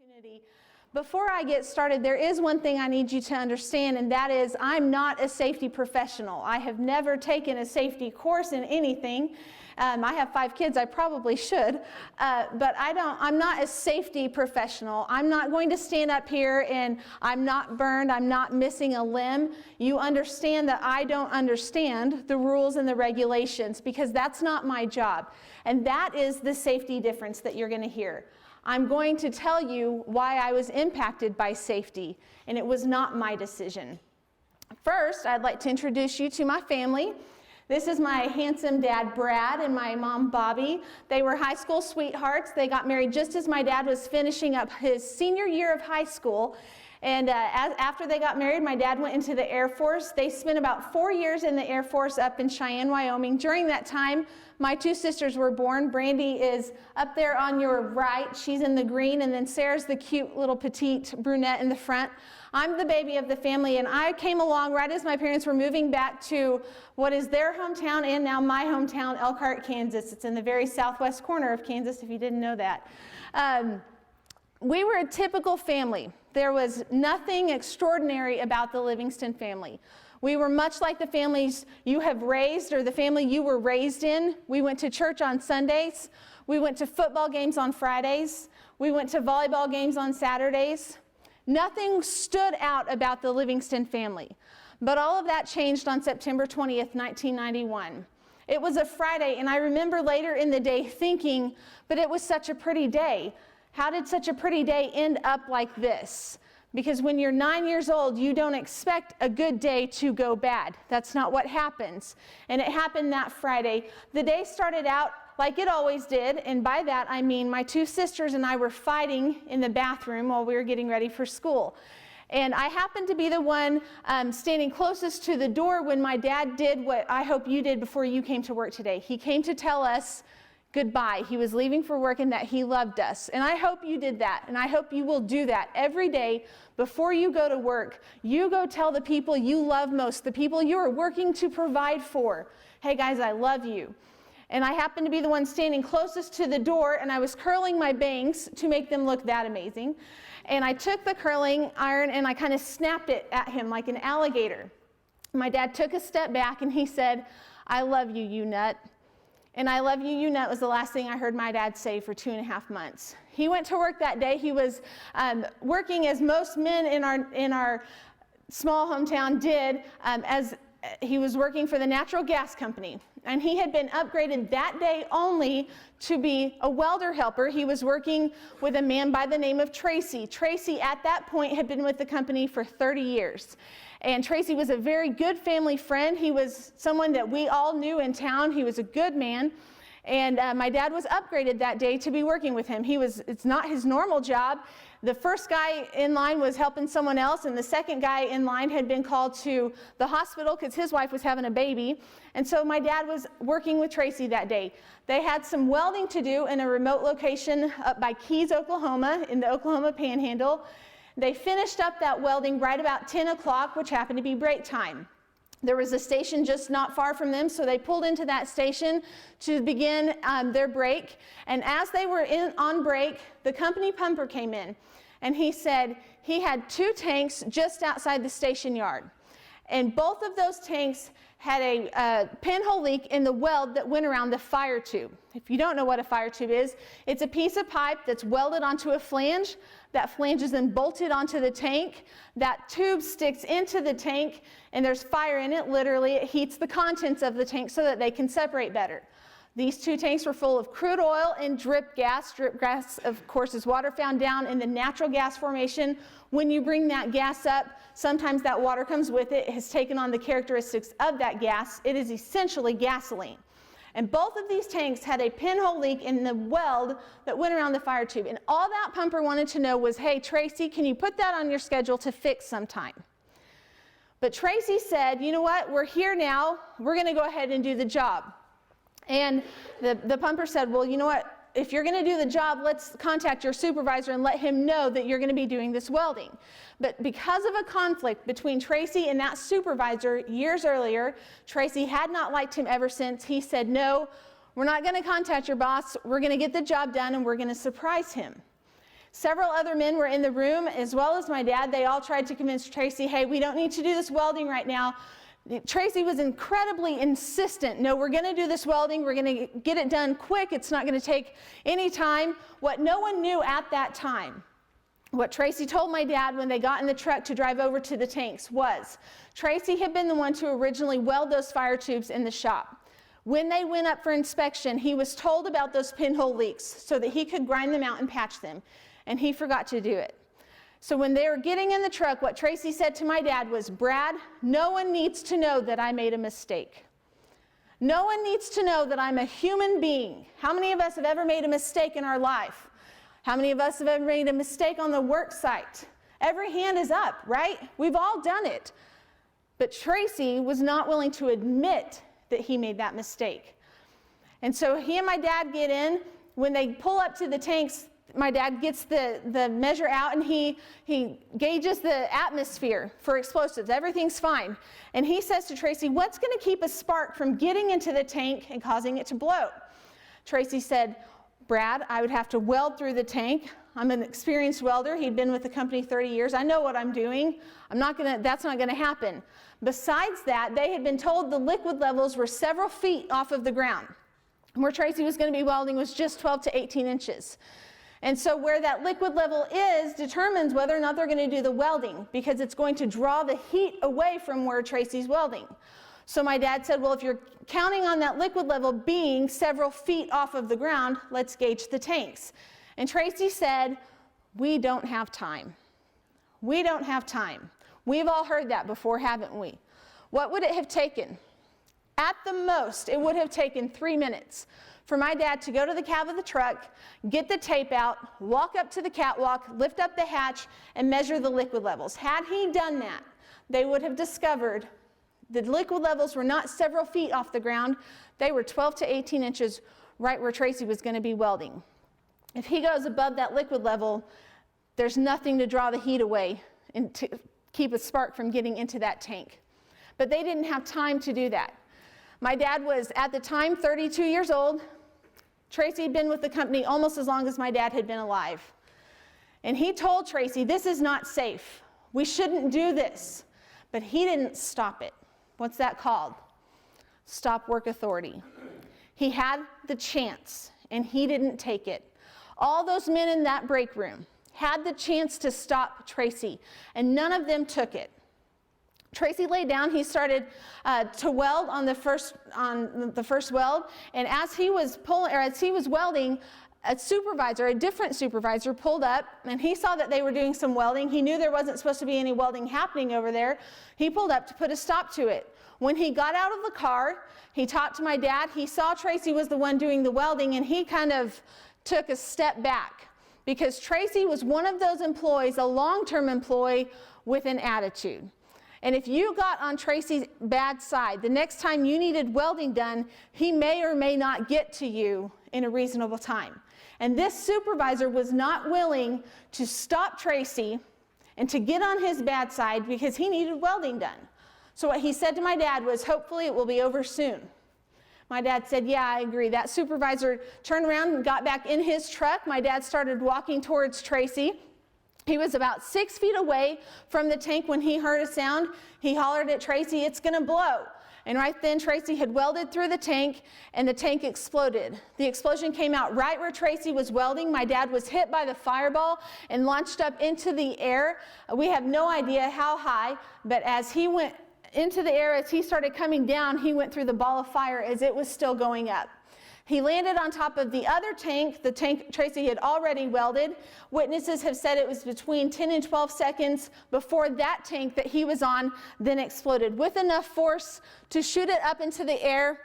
opportunity. Before I get started, there is one thing I need you to understand, and that is I'm not a safety professional. I have never taken a safety course in anything. I have 5 kids, I probably should, but I'm not a safety professional. I'm not going to stand up here and I'm not burned, I'm not missing a limb. You understand that I don't understand the rules and the regulations because that's not my job. And that is the safety difference that you're going to hear. I'm going to tell you why I was impacted by safety, and it was not my decision. First, I'd like to introduce you to my family. This is my handsome dad, Brad, and my mom, Bobby. They were high school sweethearts. They got married just as my dad was finishing up his senior year of high school. And after they got married, my dad went into the Air Force. They spent about 4 years in the Air Force up in Cheyenne, Wyoming. During that time, my 2 sisters were born. Brandy is up there on your right. She's in the green. And then Sarah's the cute little petite brunette in the front. I'm the baby of the family, and I came along right as my parents were moving back to what is their hometown and now my hometown, Elkhart, Kansas. It's in the very southwest corner of Kansas, if you didn't know that. We were a typical family. There was nothing extraordinary about the Livingston family. We were much like the families you have raised or the family you were raised in. We went to church on Sundays. We went to football games on Fridays. We went to volleyball games on Saturdays. Nothing stood out about the Livingston family. But all of that changed on September 20th, 1991. It was a Friday, and I remember later in the day thinking, but it was such a pretty day. How did such a pretty day end up like this? Because when you're 9 years old, you don't expect a good day to go bad. That's not what happens. And it happened that Friday. The day started out like it always did, and by that I mean my 2 sisters and I were fighting in the bathroom while we were getting ready for school. And I happened to be the one standing closest to the door when my dad did what I hope you did before you came to work today. He came to tell us goodbye. He was leaving for work and that he loved us. And I hope you did that, and I hope you will do that every day before you go to work. You go tell the people you love most, the people you are working to provide for, hey guys, I love you. And I happened to be the one standing closest to the door, and I was curling my bangs to make them look that amazing. And I took the curling iron and I kind of snapped it at him like an alligator. My dad took a step back and he said, I love you, you nut. And I love you, you nut was the last thing I heard my dad say for 2.5 months. He went to work that day. He was working as most men in our small hometown did, as he was working for the natural gas company. And he had been upgraded that day only to be a welder helper. He was working with a man by the name of Tracy. Tracy at that point had been with the company for 30 years. And Tracy was a very good family friend. He was someone that we all knew in town. He was a good man. And my dad was upgraded that day to be working with him. It's not his normal job. The first guy in line was helping someone else, and the second guy in line had been called to the hospital because his wife was having a baby. And so my dad was working with Tracy that day. They had some welding to do in a remote location up by Keys, Oklahoma, in the Oklahoma Panhandle. They finished up that welding right about 10 o'clock, which happened to be break time. There was a station just not far from them, so they pulled into that station to begin their break. And as they were on break, the company pumper came in. And he said he had 2 tanks just outside the station yard. And both of those tanks had a pinhole leak in the weld that went around the fire tube. If you don't know what a fire tube is, it's a piece of pipe that's welded onto a flange. That flange is then bolted onto the tank. That tube sticks into the tank, and there's fire in it. Literally, it heats the contents of the tank so that they can separate better. These 2 tanks were full of crude oil and drip gas. Drip gas, of course, is water found down in the natural gas formation. When you bring that gas up, sometimes that water comes with it. It has taken on the characteristics of that gas. It is essentially gasoline. And both of these tanks had a pinhole leak in the weld that went around the fire tube. And all that pumper wanted to know was, hey, Tracy, can you put that on your schedule to fix sometime? But Tracy said, you know what, we're here now. We're going to go ahead and do the job. And the pumper said, well, you know what, if you're going to do the job, let's contact your supervisor and let him know that you're going to be doing this welding. But because of a conflict between Tracy and that supervisor years earlier, Tracy had not liked him ever since. He said, no, we're not going to contact your boss. We're going to get the job done and we're going to surprise him. Several other men were in the room, as well as my dad. They all tried to convince Tracy, hey, we don't need to do this welding right now. Tracy was incredibly insistent. No, we're going to do this welding. We're going to get it done quick. It's not going to take any time. What no one knew at that time, what Tracy told my dad when they got in the truck to drive over to the tanks was, Tracy had been the one to originally weld those fire tubes in the shop. When they went up for inspection, he was told about those pinhole leaks so that he could grind them out and patch them, and he forgot to do it. So when they were getting in the truck, what Tracy said to my dad was, Brad, no one needs to know that I made a mistake. No one needs to know that I'm a human being. How many of us have ever made a mistake in our life? How many of us have ever made a mistake on the work site? Every hand is up, right? We've all done it. But Tracy was not willing to admit that he made that mistake. And so he and my dad get in. When they pull up to the tanks, my dad gets the measure out and he gauges the atmosphere for explosives. Everything's fine. And he says to Tracy, what's going to keep a spark from getting into the tank and causing it to blow? Tracy said, Brad, I would have to weld through the tank. I'm an experienced welder. He'd been with the company 30 years. I know what I'm doing. That's not going to happen. Besides that, they had been told the liquid levels were several feet off of the ground. Where Tracy was going to be welding was just 12 to 18 inches. And so where that liquid level is determines whether or not they're going to do the welding, because it's going to draw the heat away from where Tracy's welding. So my dad said, well, if you're counting on that liquid level being several feet off of the ground, let's gauge the tanks. And Tracy said, we don't have time. We don't have time. We've all heard that before, haven't we? What would it have taken? At the most, it would have taken 3 minutes for my dad to go to the cab of the truck, get the tape out, walk up to the catwalk, lift up the hatch, and measure the liquid levels. Had he done that, they would have discovered the liquid levels were not several feet off the ground. They were 12 to 18 inches right where Tracy was going to be welding. If he goes above that liquid level, there's nothing to draw the heat away and to keep a spark from getting into that tank. But they didn't have time to do that. My dad was, at the time, 32 years old. Tracy had been with the company almost as long as my dad had been alive. And he told Tracy, this is not safe. We shouldn't do this. But he didn't stop it. What's that called? Stop work authority. He had the chance, and he didn't take it. All those men in that break room had the chance to stop Tracy, and none of them took it. Tracy laid down. He started to weld on the first weld, and as he was welding, a different supervisor pulled up, and he saw that they were doing some welding. He knew there wasn't supposed to be any welding happening over there. He pulled up to put a stop to it. When he got out of the car, he talked to my dad. He saw Tracy was the one doing the welding, and he kind of took a step back because Tracy was one of those employees, a long-term employee with an attitude. And if you got on Tracy's bad side, the next time you needed welding done, he may or may not get to you in a reasonable time. And this supervisor was not willing to stop Tracy and to get on his bad side because he needed welding done. So what he said to my dad was, hopefully it will be over soon. My dad said, yeah, I agree. That supervisor turned around and got back in his truck. My dad started walking towards Tracy. He was about 6 feet away from the tank when he heard a sound. He hollered at Tracy, it's going to blow. And right then, Tracy had welded through the tank, and the tank exploded. The explosion came out right where Tracy was welding. My dad was hit by the fireball and launched up into the air. We have no idea how high, but as he went into the air, as he started coming down, he went through the ball of fire as it was still going up. He landed on top of the other tank, the tank Tracy had already welded. Witnesses have said it was between 10 and 12 seconds before that tank that he was on then exploded with enough force to shoot it up into the air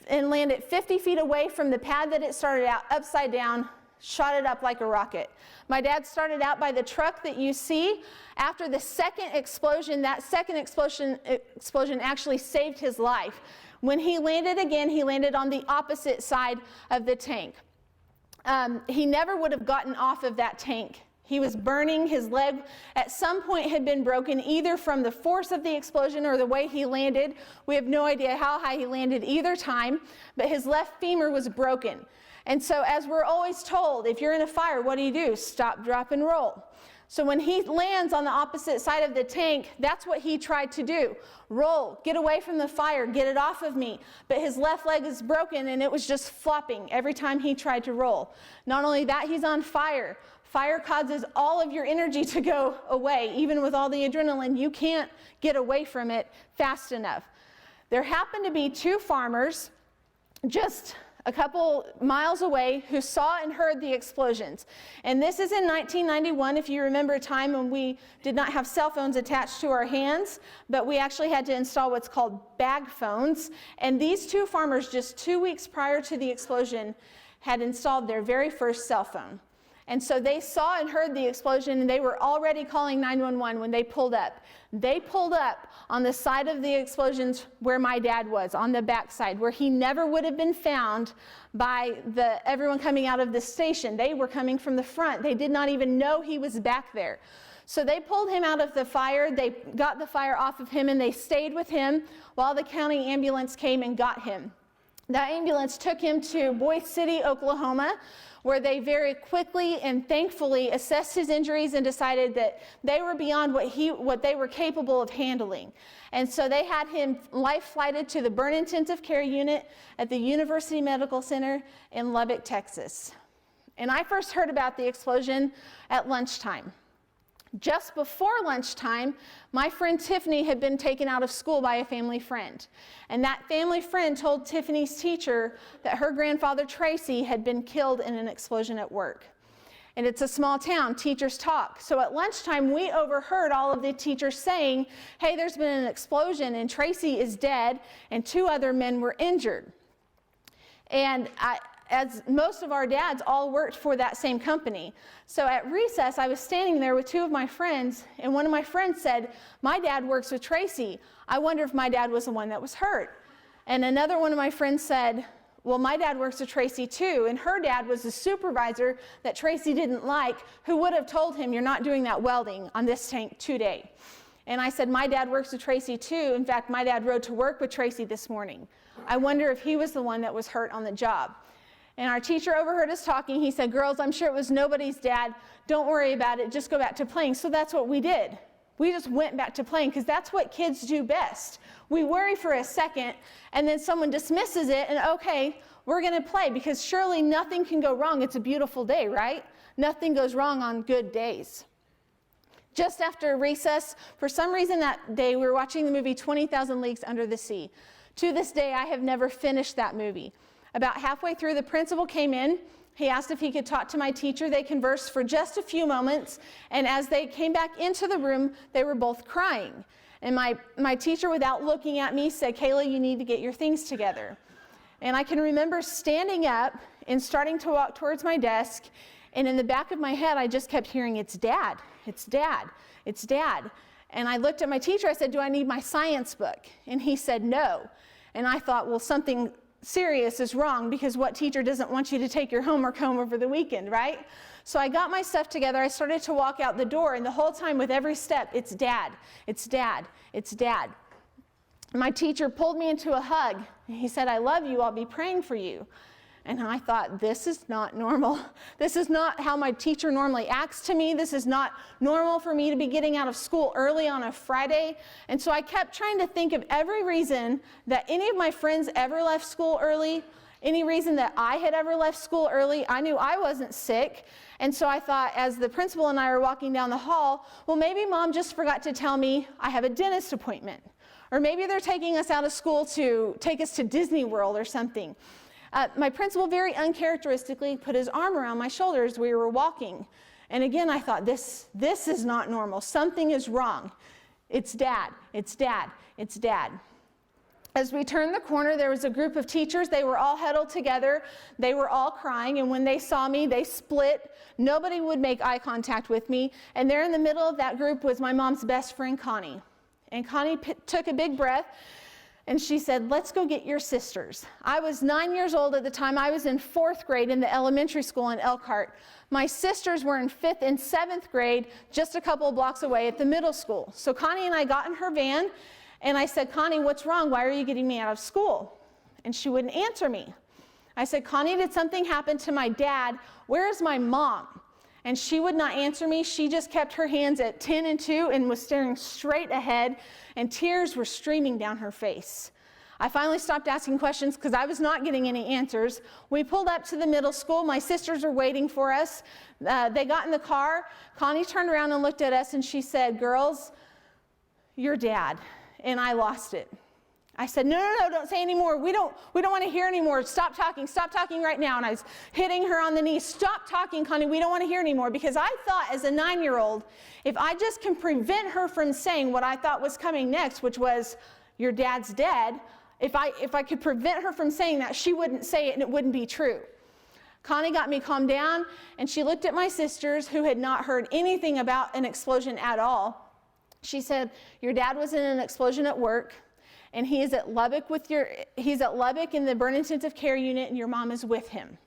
and land it 50 feet away from the pad that it started out upside down, shot it up like a rocket. My dad started out by the truck that you see. After the second explosion, that second explosion actually saved his life. When he landed again, he landed on the opposite side of the tank. He never would have gotten off of that tank. He was burning. His leg at some point had been broken, either from the force of the explosion or the way he landed. We have no idea how high he landed either time, but his left femur was broken. And so as we're always told, if you're in a fire, what do? Stop, drop, and roll. So when he lands on the opposite side of the tank, that's what he tried to do. Roll, get away from the fire, get it off of me. But his left leg is broken and it was just flopping every time he tried to roll. Not only that, he's on fire. Fire causes all of your energy to go away. Even with all the adrenaline, you can't get away from it fast enough. There happened to be two farmers just a couple miles away who saw and heard the explosions. And this is in 1991, if you remember a time when we did not have cell phones attached to our hands, but we actually had to install what's called bag phones. And these two farmers, just 2 weeks prior to the explosion, had installed their very first cell phone. And so they saw and heard the explosion, and they were already calling 911 when they pulled up. They pulled up on the side of the explosions where my dad was, on the backside, where he never would have been found by everyone coming out of the station. They were coming from the front. They did not even know he was back there. So they pulled him out of the fire. They got the fire off of him, and they stayed with him while the county ambulance came and got him. That ambulance took him to Boise City, Oklahoma, where they very quickly and thankfully assessed his injuries and decided that they were beyond what they were capable of handling. And so they had him life-flighted to the burn intensive care unit at the University Medical Center in Lubbock, Texas. And I first heard about the explosion at lunchtime. Just before lunchtime, my friend Tiffany had been taken out of school by a family friend. And that family friend told Tiffany's teacher that her grandfather Tracy had been killed in an explosion at work. And it's a small town, teachers talk. So at lunchtime, we overheard all of the teachers saying, hey, there's been an explosion and Tracy is dead and 2 other men were injured. And as most of our dads all worked for that same company. So at recess, I was standing there with 2 of my friends, and one of my friends said, my dad works with Tracy. I wonder if my dad was the one that was hurt. And another one of my friends said, well, my dad works with Tracy too, and her dad was the supervisor that Tracy didn't like, who would have told him, you're not doing that welding on this tank today. And I said, my dad works with Tracy too. In fact, my dad rode to work with Tracy this morning. I wonder if he was the one that was hurt on the job. And our teacher overheard us talking. He said, girls, I'm sure it was nobody's dad. Don't worry about it. Just go back to playing. So that's what we did. We just went back to playing because that's what kids do best. We worry for a second, and then someone dismisses it, and okay, we're going to play because surely nothing can go wrong. It's a beautiful day, right? Nothing goes wrong on good days. Just after recess, for some reason that day, we were watching the movie 20,000 Leagues Under the Sea. To this day, I have never finished that movie. About halfway through, the principal came in. He asked if he could talk to my teacher. They conversed for just a few moments, and as they came back into the room, they were both crying. And my teacher, without looking at me, said, Kayla, you need to get your things together. And I can remember standing up and starting to walk towards my desk, and in the back of my head, I just kept hearing, it's Dad, it's Dad, it's Dad. And I looked at my teacher, I said, do I need my science book? And he said, no. And I thought, well, something serious is wrong, because what teacher doesn't want you to take your homework home over the weekend, right? So I got my stuff together, I started to walk out the door, and the whole time with every step, it's Dad, it's Dad, it's Dad. My teacher pulled me into a hug, and he said, I love you, I'll be praying for you. And I thought, this is not normal. This is not how my teacher normally acts to me. This is not normal for me to be getting out of school early on a Friday. And so I kept trying to think of every reason that any of my friends ever left school early, any reason that I had ever left school early. I knew I wasn't sick. And so I thought, as the principal and I were walking down the hall, well, maybe Mom just forgot to tell me I have a dentist appointment. Or maybe they're taking us out of school to take us to Disney World or something. My principal very uncharacteristically put his arm around my shoulder as we were walking. And again, I thought, this is not normal. Something is wrong. It's Dad, it's Dad, it's Dad. As we turned the corner, there was a group of teachers. They were all huddled together. They were all crying, and when they saw me, they split. Nobody would make eye contact with me. And there in the middle of that group was my mom's best friend, Connie. And Connie took a big breath, And she said, let's go get your sisters. I was 9 years old at the time. I was in 4th grade in the elementary school in Elkhart. My sisters were in 5th and 7th grade, just a couple of blocks away at the middle school. So Connie and I got in her van, and I said, Connie, what's wrong? Why are you getting me out of school? And she wouldn't answer me. I said, Connie, did something happen to my dad? Where is my mom? And she would not answer me. She just kept her hands at 10 and 2 and was staring straight ahead, and tears were streaming down her face. I finally stopped asking questions because I was not getting any answers. We pulled up to the middle school. My sisters were waiting for us. They got in the car. Connie turned around and looked at us, and she said, girls, your dad. And I lost it. I said, no, don't say any more. We don't want to hear anymore. Stop talking right now. And I was hitting her on the knee. Stop talking, Connie. We don't want to hear anymore. Because I thought as a 9-year-old, if I just can prevent her from saying what I thought was coming next, which was, your dad's dead, if I could prevent her from saying that, she wouldn't say it and it wouldn't be true. Connie got me calmed down, and she looked at my sisters who had not heard anything about an explosion at all. She said, your dad was in an explosion at work, and he's at Lubbock in the burn intensive care unit, and your mom is with him.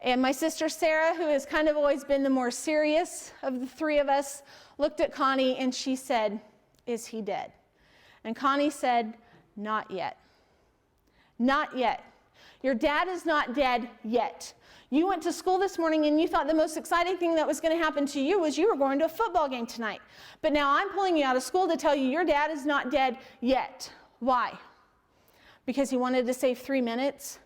And my sister Sarah, who has kind of always been the more serious of the three of us, looked at Connie and she said, is he dead? And Connie said, not yet. Not yet. Your dad is not dead yet. You went to school this morning and you thought the most exciting thing that was going to happen to you was you were going to a football game tonight. But now I'm pulling you out of school to tell you your dad is not dead yet. Why? Because he wanted to save 3 minutes?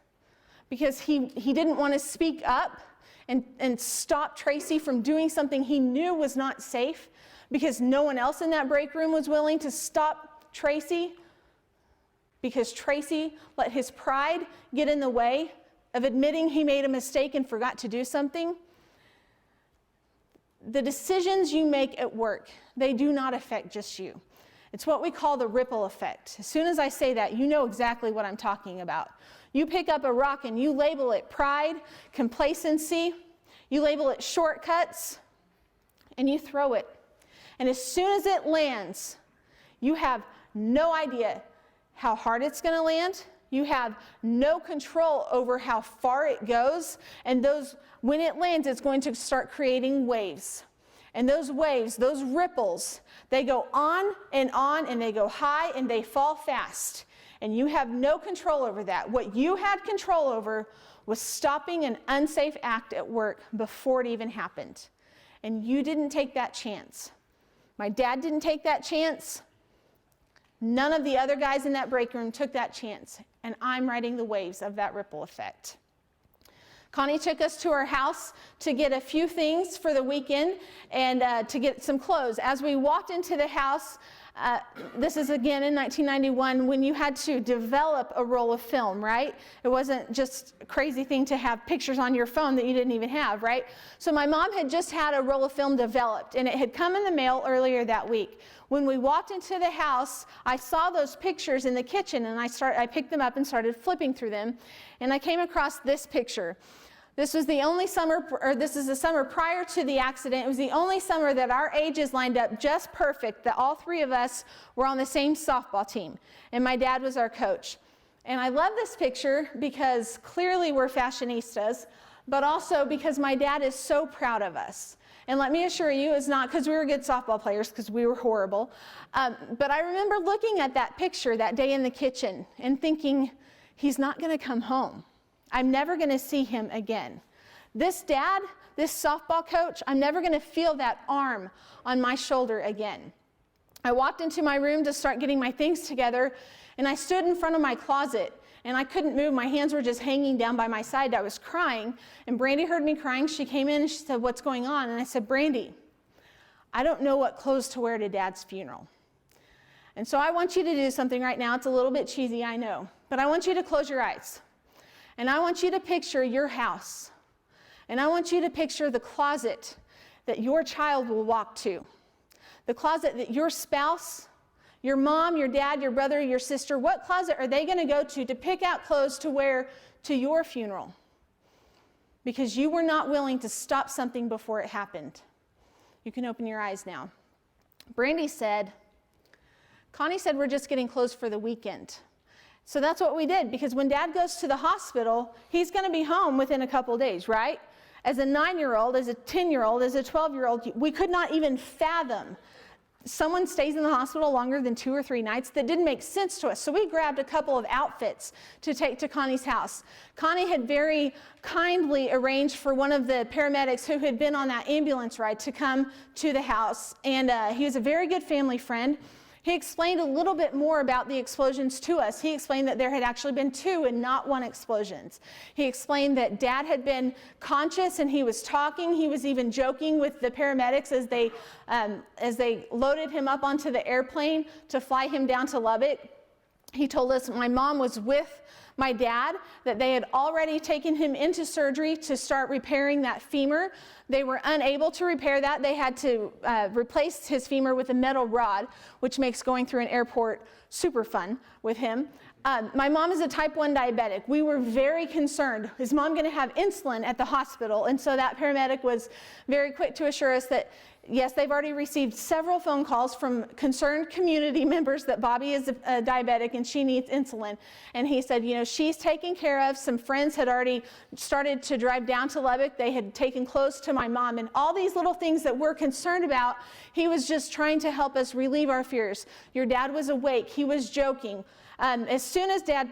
Because he didn't want to speak up and stop Tracy from doing something he knew was not safe? Because no one else in that break room was willing to stop Tracy? Because Tracy let his pride get in the way of admitting he made a mistake and forgot to do something? The decisions you make at work, they do not affect just you. It's what we call the ripple effect. As soon as I say that, you know exactly what I'm talking about. You pick up a rock and you label it pride, complacency, you label it shortcuts, and you throw it. And as soon as it lands, you have no idea how hard it's going to land. You have no control over how far it goes. And when it lands, it's going to start creating waves. And those waves, those ripples, they go on, and they go high, and they fall fast. And you have no control over that. What you had control over was stopping an unsafe act at work before it even happened. And you didn't take that chance. My dad didn't take that chance. None of the other guys in that break room took that chance. And I'm riding the waves of that ripple effect. Connie took us to her house to get a few things for the weekend and to get some clothes. As we walked into the house, this is again in 1991 when you had to develop a roll of film, right? It wasn't just a crazy thing to have pictures on your phone that you didn't even have, right? So my mom had just had a roll of film developed, and it had come in the mail earlier that week. When we walked into the house, I saw those pictures in the kitchen, and I picked them up and started flipping through them, and I came across this picture. This was the only summer, or this is the summer prior to the accident. It was the only summer that our ages lined up just perfect, that all three of us were on the same softball team. And my dad was our coach. And I love this picture because clearly we're fashionistas, but also because my dad is so proud of us. And let me assure you, it's not because we were good softball players, because we were horrible. But I remember looking at that picture that day in the kitchen and thinking, he's not going to come home. I'm never going to see him again. This dad, this softball coach, I'm never going to feel that arm on my shoulder again. I walked into my room to start getting my things together, and I stood in front of my closet, and I couldn't move. My hands were just hanging down by my side. I was crying, and Brandy heard me crying. She came in, and she said, what's going on? And I said, Brandy, I don't know what clothes to wear to Dad's funeral. And so I want you to do something right now. It's a little bit cheesy, I know, but I want you to close your eyes. And I want you to picture your house. And I want you to picture the closet that your child will walk to. The closet that your spouse, your mom, your dad, your brother, your sister, what closet are they going to go to pick out clothes to wear to your funeral? Because you were not willing to stop something before it happened. You can open your eyes now. Brandy said, Connie said we're just getting clothes for the weekend. So that's what we did, because when Dad goes to the hospital, he's going to be home within a couple days, right? As a 9-year-old, as a 10-year-old, as a 12-year-old, we could not even fathom someone stays in the hospital longer than 2 or 3 nights. That didn't make sense to us. So we grabbed a couple of outfits to take to Connie's house. Connie had very kindly arranged for one of the paramedics who had been on that ambulance ride to come to the house. And he was a very good family friend. He explained a little bit more about the explosions to us. He explained that there had actually been 2 and not 1 explosions. He explained that Dad had been conscious and he was talking. He was even joking with the paramedics as they loaded him up onto the airplane to fly him down to Lubbock. He told us my mom was with my dad, that they had already taken him into surgery to start repairing that femur. They were unable to repair that. They had to replace his femur with a metal rod, which makes going through an airport super fun with him. My mom is a type 1 diabetic. We were very concerned. Is Mom going to have insulin at the hospital? And so that paramedic was very quick to assure us that, yes, they've already received several phone calls from concerned community members that Bobby is a diabetic and she needs insulin. And he said, you know, she's taken care of. Some friends had already started to drive down to Lubbock. They had taken clothes to my mom, and all these little things that we're concerned about, he was just trying to help us relieve our fears. Your dad was awake. He was joking. As soon as Dad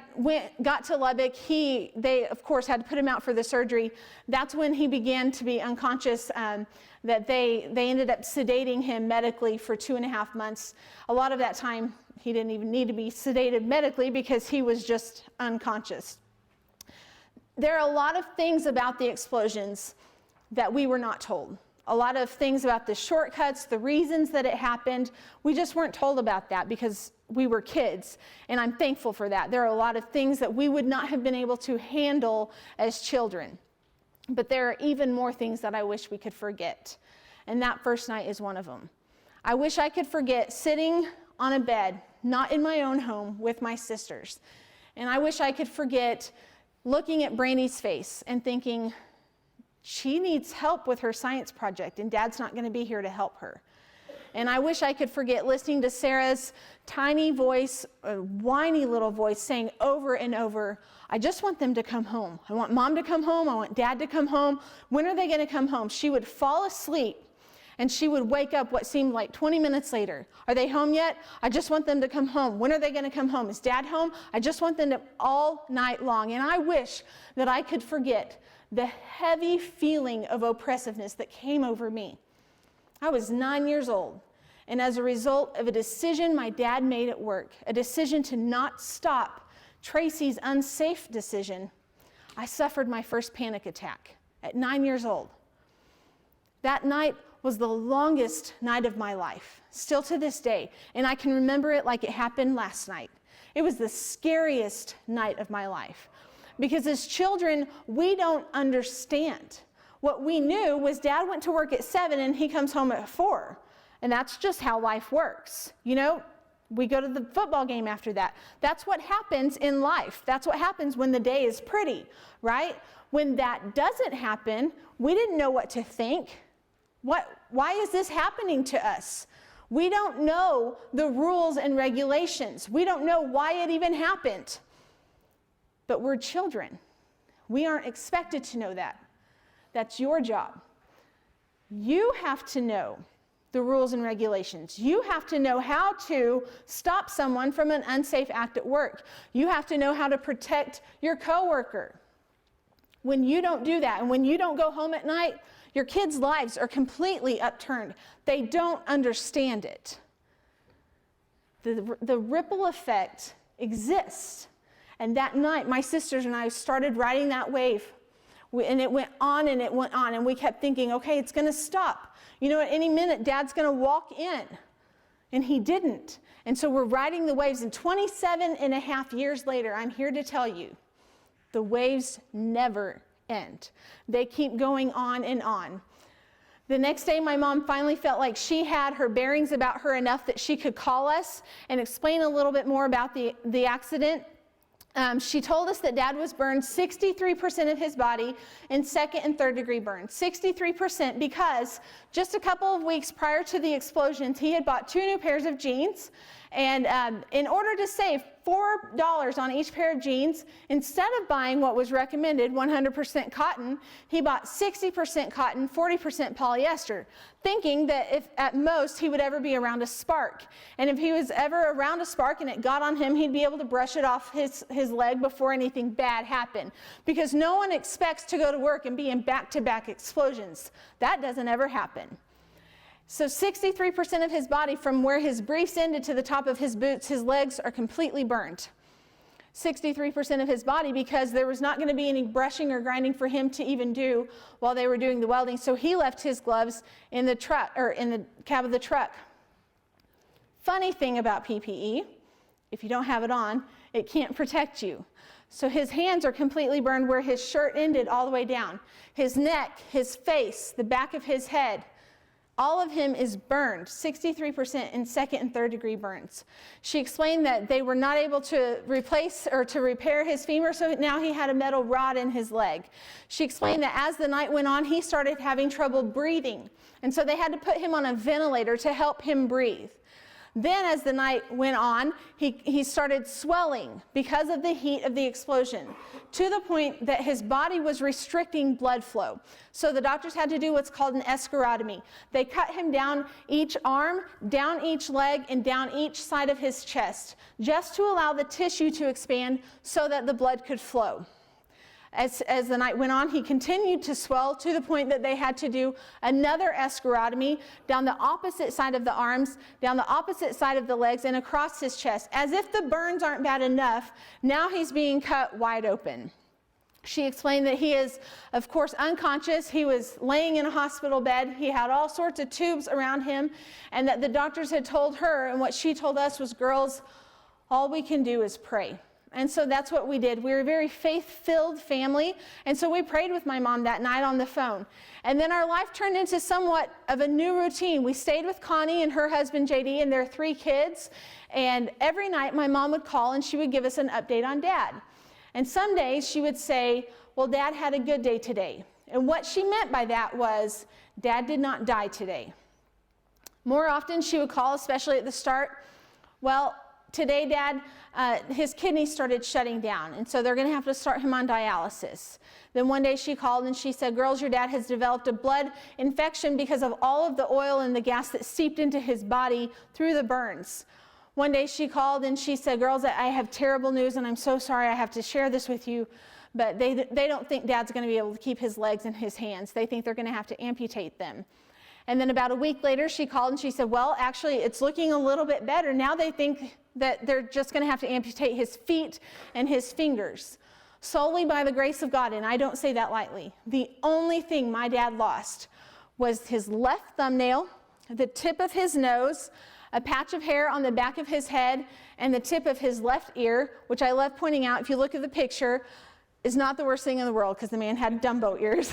got to Lubbock, they of course had to put him out for the surgery. That's when he began to be unconscious, that they ended up sedating him medically for 2.5 months. A lot of that time, he didn't even need to be sedated medically because he was just unconscious. There are a lot of things about the explosions that we were not told. A lot of things about the shortcuts, the reasons that it happened. We just weren't told about that because we were kids, and I'm thankful for that. There are a lot of things that we would not have been able to handle as children. But there are even more things that I wish we could forget, and that first night is one of them. I wish I could forget sitting on a bed, not in my own home, with my sisters. And I wish I could forget looking at Brandy's face and thinking, she needs help with her science project, and Dad's not going to be here to help her. And I wish I could forget listening to Sarah's tiny voice, whiny little voice, saying over and over, I just want them to come home. I want Mom to come home. I want Dad to come home. When are they going to come home? She would fall asleep, and she would wake up what seemed like 20 minutes later. Are they home yet? I just want them to come home. When are they going to come home? Is Dad home? I just want them to, all night long. And I wish that I could forget the heavy feeling of oppressiveness that came over me. I was 9 years old, and as a result of a decision my dad made at work, a decision to not stop Tracy's unsafe decision, I suffered my first panic attack at 9 years old. That night was the longest night of my life, still to this day, and I can remember it like it happened last night. It was the scariest night of my life, because as children, we don't understand. What we knew was Dad went to work at 7 and he comes home at 4. And that's just how life works. You know, we go to the football game after that. That's what happens in life. That's what happens when the day is pretty, right? When that doesn't happen, we didn't know what to think. Why is this happening to us? We don't know the rules and regulations. We don't know why it even happened. But we're children. We aren't expected to know that. That's your job. You have to know the rules and regulations. You have to know how to stop someone from an unsafe act at work. You have to know how to protect your coworker. When you don't do that, and when you don't go home at night, your kids' lives are completely upturned. They don't understand it. The ripple effect exists. And that night, my sisters and I started riding that wave. And it went on and it went on, and we kept thinking, okay, it's going to stop. You know, at any minute, Dad's going to walk in. And he didn't. And so we're riding the waves, and 27.5 years later, I'm here to tell you, the waves never end. They keep going on and on. The next day, my mom finally felt like she had her bearings about her enough that she could call us and explain a little bit more about the accident. She told us that Dad was burned 63% of his body in 2nd and 3rd degree burns. 63% because just a couple of weeks prior to the explosions, he had bought 2 new pairs of jeans. And in order to save $4 on each pair of jeans. Instead of buying what was recommended, 100% cotton, he bought 60% cotton, 40% polyester, thinking that if at most he would ever be around a spark. And if he was ever around a spark and it got on him, he'd be able to brush it off his leg before anything bad happened. Because no one expects to go to work and be in back-to-back explosions. That doesn't ever happen. So 63% of his body, from where his briefs ended to the top of his boots, his legs are completely burned. 63% of his body, because there was not going to be any brushing or grinding for him to even do while they were doing the welding. So he left his gloves in the truck, or in the cab of the truck. Funny thing about PPE, if you don't have it on, it can't protect you. So his hands are completely burned where his shirt ended all the way down. His neck, his face, the back of his head, all of him is burned, 63% in second and third degree burns. She explained that they were not able to replace or to repair his femur, so now he had a metal rod in his leg. She explained that as the night went on, he started having trouble breathing, and so they had to put him on a ventilator to help him breathe. Then as the night went on, he started swelling because of the heat of the explosion, to the point that his body was restricting blood flow. So the doctors had to do what's called an escharotomy. They cut him down each arm, down each leg, and down each side of his chest, just to allow the tissue to expand so that the blood could flow. As the night went on, he continued to swell to the point that they had to do another escharotomy down the opposite side of the arms, down the opposite side of the legs, and across his chest. As if the burns aren't bad enough, now he's being cut wide open. She explained that he is, of course, unconscious. He was laying in a hospital bed. He had all sorts of tubes around him, and that the doctors had told her, and what she told us was, girls, all we can do is pray. And so that's what we did. We were a very faith-filled family, and so we prayed with my mom that night on the phone. And then our life turned into somewhat of a new routine. We stayed with Connie and her husband, JD, and their 3 kids, and every night my mom would call and she would give us an update on Dad. And some days she would say, well, Dad had a good day today. And what she meant by that was, Dad did not die today. More often she would call, especially at the start, well, today, Dad, his kidneys started shutting down, and so they're going to have to start him on dialysis. Then one day she called and she said, girls, your dad has developed a blood infection because of all of the oil and the gas that seeped into his body through the burns. One day she called and she said, girls, I have terrible news, and I'm so sorry I have to share this with you, but they don't think Dad's going to be able to keep his legs and his hands. They think they're going to have to amputate them. And then about a week later, she called and she said, well, actually, it's looking a little bit better. Now they think that they're just going to have to amputate his feet and his fingers, solely by the grace of God. And I don't say that lightly. The only thing my dad lost was his left thumbnail, the tip of his nose, a patch of hair on the back of his head, and the tip of his left ear, which I love pointing out, if you look at the picture, is not the worst thing in the world, because the man had Dumbo ears.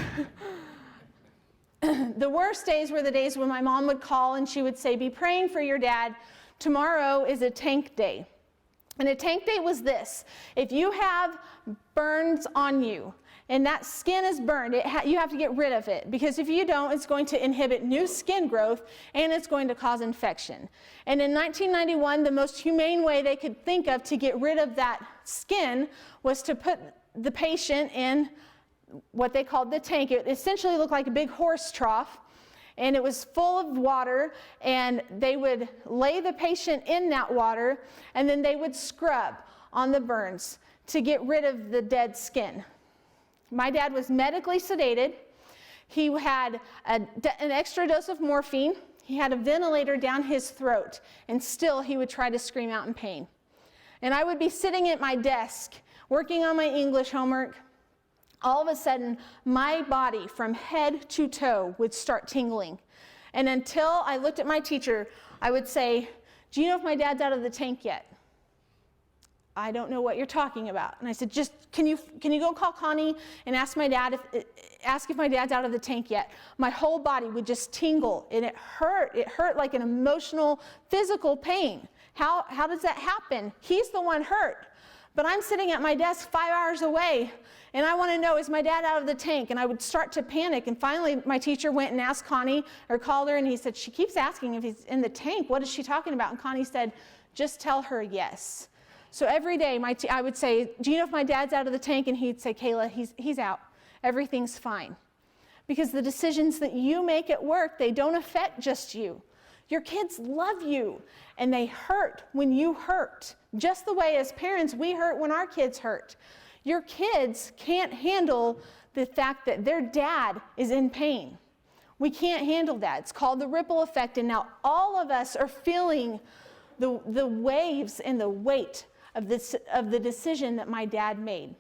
The worst days were the days when my mom would call and she would say, be praying for your dad. Tomorrow is a tank day. And a tank day was this: if you have burns on you and that skin is burned, you have to get rid of it, because if you don't, it's going to inhibit new skin growth and it's going to cause infection. And in 1991, the most humane way they could think of to get rid of that skin was to put the patient in what they called the tank. It essentially looked like a big horse trough, and it was full of water, and they would lay the patient in that water, and then they would scrub on the burns to get rid of the dead skin. My dad was medically sedated. He had an extra dose of morphine. He had a ventilator down his throat, and still he would try to scream out in pain. And I would be sitting at my desk working on my English homework. All of a sudden, my body from head to toe would start tingling. And until I looked at my teacher, I would say, do you know if my dad's out of the tank yet? I don't know what you're talking about. And I said, just, can you go call Connie and ask if my dad's out of the tank yet? My whole body would just tingle, and it hurt like an emotional, physical pain. How does that happen? He's the one hurt. But I'm sitting at my desk 5 hours away, and I want to know, is my dad out of the tank? And I would start to panic, and finally my teacher went and asked Connie, or called her, and he said, she keeps asking if he's in the tank. What is she talking about? And Connie said, just tell her yes. So every day I would say, do you know if my dad's out of the tank? And he'd say, Kayla, he's out. Everything's fine. Because the decisions that you make at work, they don't affect just you. Your kids love you, and they hurt when you hurt. Just the way as parents, we hurt when our kids hurt. Your kids can't handle the fact that their dad is in pain. We can't handle that. It's called the ripple effect, and now all of us are feeling the waves and the weight of the decision that my dad made.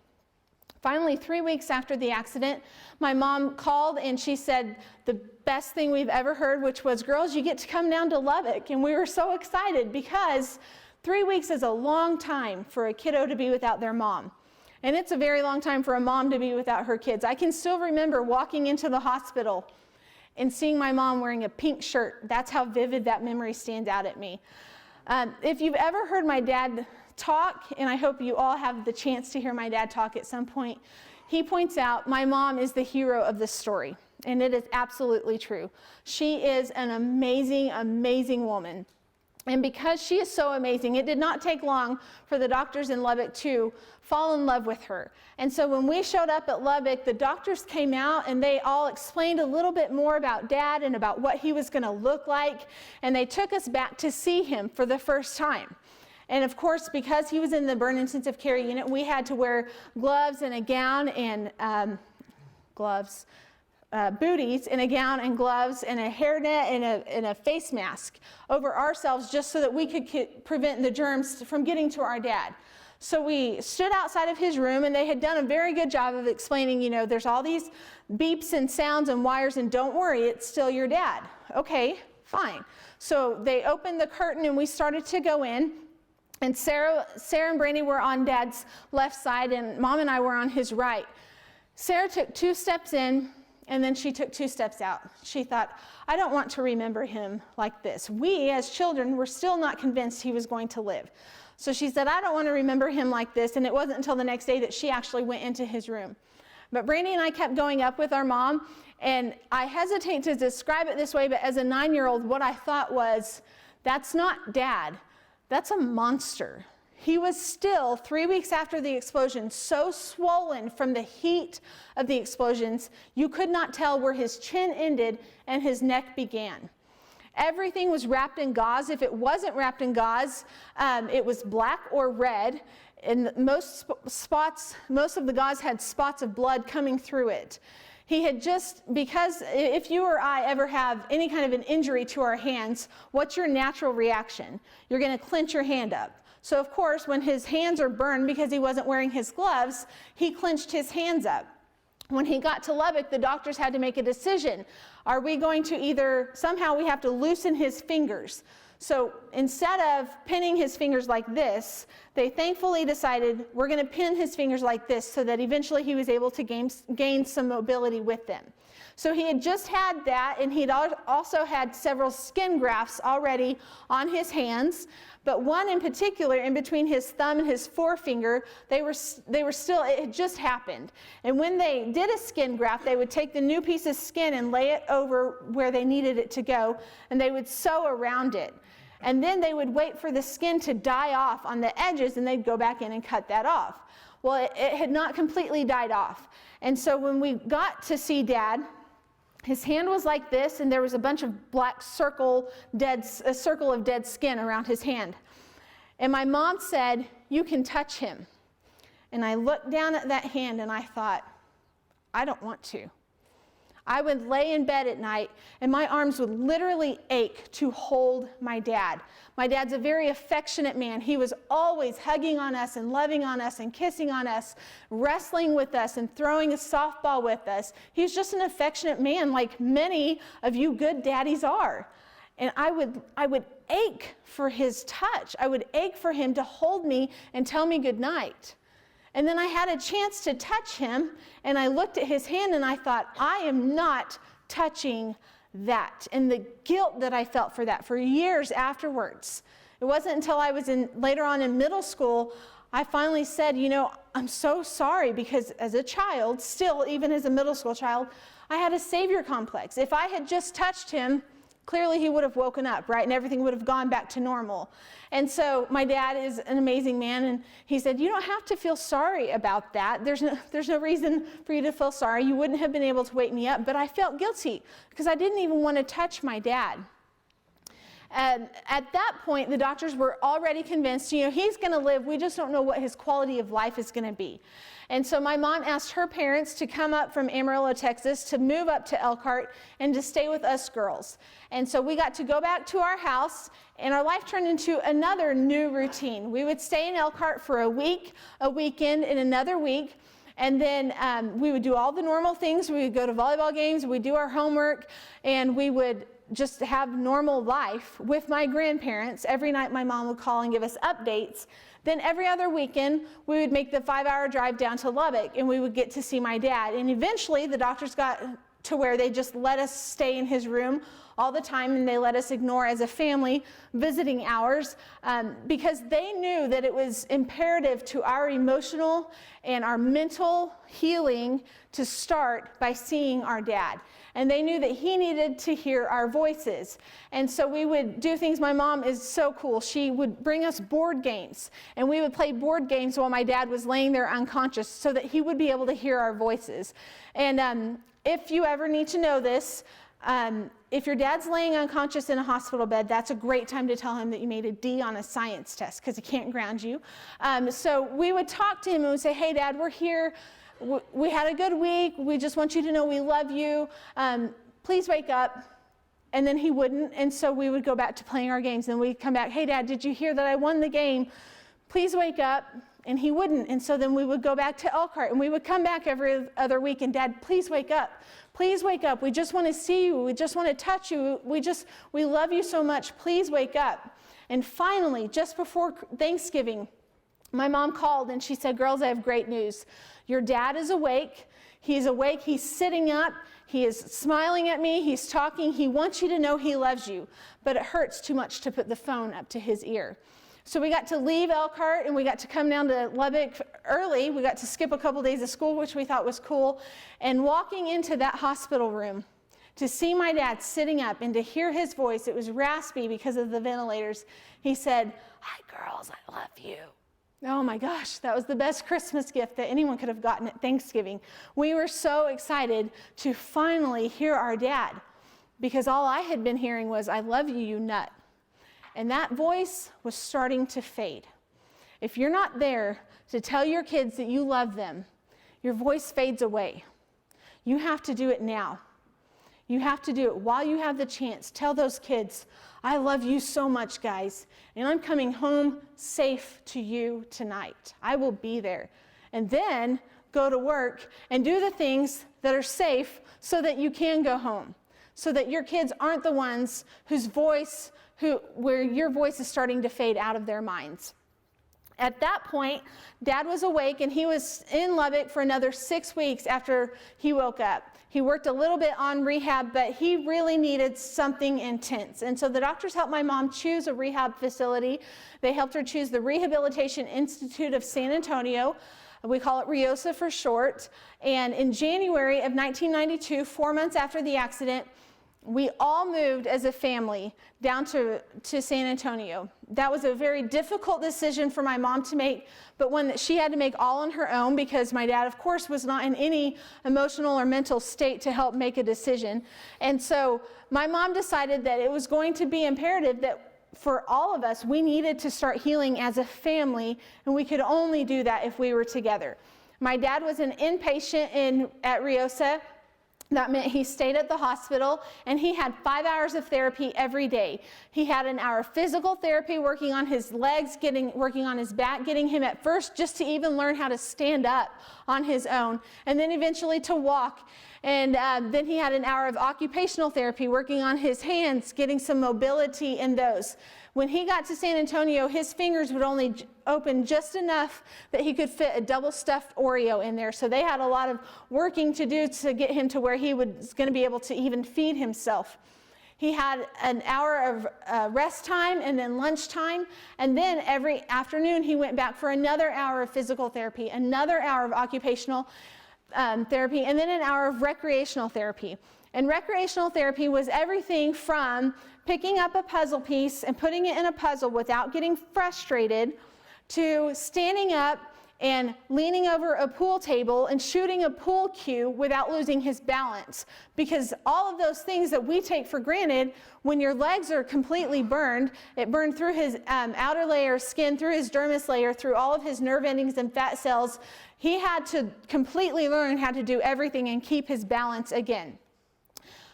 Finally, 3 weeks after the accident, my mom called and she said the best thing we've ever heard, which was, girls, you get to come down to Lubbock. And we were so excited because 3 weeks is a long time for a kiddo to be without their mom. And it's a very long time for a mom to be without her kids. I can still remember walking into the hospital and seeing my mom wearing a pink shirt. That's how vivid that memory stands out at me. If you've ever heard my dad talk, and I hope you all have the chance to hear my dad talk at some point, he points out my mom is the hero of this story, and it is absolutely true. She is an amazing, amazing woman. And because she is so amazing, it did not take long for the doctors in Lubbock to fall in love with her. And so when we showed up at Lubbock, the doctors came out and they all explained a little bit more about Dad and about what he was going to look like. And they took us back to see him for the first time. And of course, because he was in the burn intensive care unit, we had to wear gloves and a gown and booties and a gown and gloves and a hairnet and a face mask over ourselves just so that we could prevent the germs from getting to our dad. So we stood outside of his room, and they had done a very good job of explaining, you know, there's all these beeps and sounds and wires, and don't worry, it's still your dad. Okay, fine. So they opened the curtain and we started to go in. And Sarah and Brandy were on Dad's left side, and Mom and I were on his right. Sarah took 2 steps in, and then she took 2 steps out. She thought, I don't want to remember him like this. We, as children, were still not convinced he was going to live. So she said, I don't want to remember him like this, and it wasn't until the next day that she actually went into his room. But Brandy and I kept going up with our mom, and I hesitate to describe it this way, but as a 9-year-old, what I thought was, that's not Dad. That's a monster. He was still, 3 weeks after the explosion, so swollen from the heat of the explosions, you could not tell where his chin ended and his neck began. Everything was wrapped in gauze. If it wasn't wrapped in gauze, it was black or red. And most of the gauze had spots of blood coming through it. He had because if you or I ever have any kind of an injury to our hands, what's your natural reaction? You're going to clench your hand up. So of course, when his hands are burned because he wasn't wearing his gloves, he clenched his hands up. When he got to Lubbock, the doctors had to make a decision. Are we going to somehow we have to loosen his fingers. So instead of pinning his fingers like this, they thankfully decided we're going to pin his fingers like this so that eventually he was able to gain some mobility with them. So he had just had that, and he'd also had several skin grafts already on his hands, but one in particular in between his thumb and his forefinger, they were still, it had just happened. And when they did a skin graft, they would take the new piece of skin and lay it over where they needed it to go, and they would sew around it. And then they would wait for the skin to die off on the edges, and they'd go back in and cut that off. Well, it had not completely died off. And so when we got to see Dad, his hand was like this, and there was a bunch of black circle of dead skin around his hand. And my mom said, you can touch him. And I looked down at that hand, and I thought, I don't want to. I would lay in bed at night, and my arms would literally ache to hold my dad. My dad's a very affectionate man. He was always hugging on us and loving on us and kissing on us, wrestling with us and throwing a softball with us. He was just an affectionate man, like many of you good daddies are. And I would ache for his touch. I would ache for him to hold me and tell me good night. And then I had a chance to touch him, and I looked at his hand, and I thought, I am not touching that. And the guilt that I felt for that for years afterwards. It wasn't until I was later on in middle school, I finally said, you know, I'm so sorry, because as a child, still even as a middle school child, I had a savior complex. If I had just touched him, clearly he would have woken up, right? And everything would have gone back to normal. And so my dad is an amazing man, and he said, you don't have to feel sorry about that. There's no reason for you to feel sorry. You wouldn't have been able to wake me up. But I felt guilty because I didn't even want to touch my dad. And at that point, the doctors were already convinced, he's going to live. We just don't know what his quality of life is going to be. And so my mom asked her parents to come up from Amarillo, Texas, to move up to Elkhart and to stay with us girls. And so we got to go back to our house, and our life turned into another new routine. We would stay in Elkhart for a week, a weekend, and another week. And then we would do all the normal things. We would go to volleyball games, we'd do our homework, and we would just have normal life with my grandparents. Every night my mom would call and give us updates. Then every other weekend, we would make the 5-hour drive down to Lubbock, and we would get to see my dad. And eventually, the doctors got to where they just let us stay in his room all the time, and they let us ignore, as a family, visiting hours, because they knew that it was imperative to our emotional and our mental healing to start by seeing our dad. And they knew that he needed to hear our voices. And so we would do things. My mom is so cool. She would bring us board games, and we would play board games while my dad was laying there unconscious so that he would be able to hear our voices. And if you ever need to know this, if your dad's laying unconscious in a hospital bed, that's a great time to tell him that you made a D on a science test, because he can't ground you. So we would talk to him and we'd say, hey, Dad, we're here. We had a good week. We just want you to know we love you. Please wake up. And then he wouldn't. And so we would go back to playing our games. And we'd come back, hey, Dad, did you hear that I won the game? Please wake up. And he wouldn't. And so then we would go back to Elkhart, and we would come back every other week, and Dad, please wake up. Please wake up. We just want to see you. We just want to touch you. We love you so much. Please wake up. And finally, just before Thanksgiving, my mom called and she said, girls, I have great news. Your dad is awake. He's awake. He's sitting up. He is smiling at me. He's talking. He wants you to know he loves you, but it hurts too much to put the phone up to his ear. So we got to leave Elkhart, and we got to come down to Lubbock early. We got to skip a couple days of school, which we thought was cool. And walking into that hospital room to see my dad sitting up and to hear his voice, it was raspy because of the ventilators. He said, hi, girls, I love you. Oh my gosh, that was the best Christmas gift that anyone could have gotten at Thanksgiving. We were so excited to finally hear our dad, because all I had been hearing was, I love you, you nut. And that voice was starting to fade. If you're not there to tell your kids that you love them, your voice fades away. You have to do it now. You have to do it while you have the chance. Tell those kids, I love you so much, guys, and I'm coming home safe to you tonight. I will be there. And then go to work and do the things that are safe so that you can go home, so that your kids aren't the ones where your voice is starting to fade out of their minds. At that point, Dad was awake, and he was in Lubbock for another 6 weeks after he woke up. He worked a little bit on rehab, but he really needed something intense. And so the doctors helped my mom choose a rehab facility. They helped her choose the Rehabilitation Institute of San Antonio. We call it RIOSA for short. And in January of 1992, 4 months after the accident, we all moved as a family down to San Antonio. That was a very difficult decision for my mom to make, but one that she had to make all on her own, because my dad, of course, was not in any emotional or mental state to help make a decision. And so my mom decided that it was going to be imperative that for all of us, we needed to start healing as a family, and we could only do that if we were together. My dad was an inpatient at RIOSA. That meant he stayed at the hospital, and he had 5 hours of therapy every day. He had an hour of physical therapy, working on his legs, working on his back, getting him at first just to even learn how to stand up on his own, and then eventually to walk. And then he had an hour of occupational therapy, working on his hands, getting some mobility in those. When he got to San Antonio, his fingers would only open just enough that he could fit a double stuffed Oreo in there. So they had a lot of working to do to get him to where he was going to be able to even feed himself. He had an hour of rest time and then lunch time. And then every afternoon he went back for another hour of physical therapy, another hour of occupational therapy, and then an hour of recreational therapy. And recreational therapy was everything from picking up a puzzle piece and putting it in a puzzle without getting frustrated, to standing up and leaning over a pool table and shooting a pool cue without losing his balance. Because all of those things that we take for granted, when your legs are completely burned, it burned through his outer layer of skin, through his dermis layer, through all of his nerve endings and fat cells. He had to completely learn how to do everything and keep his balance again.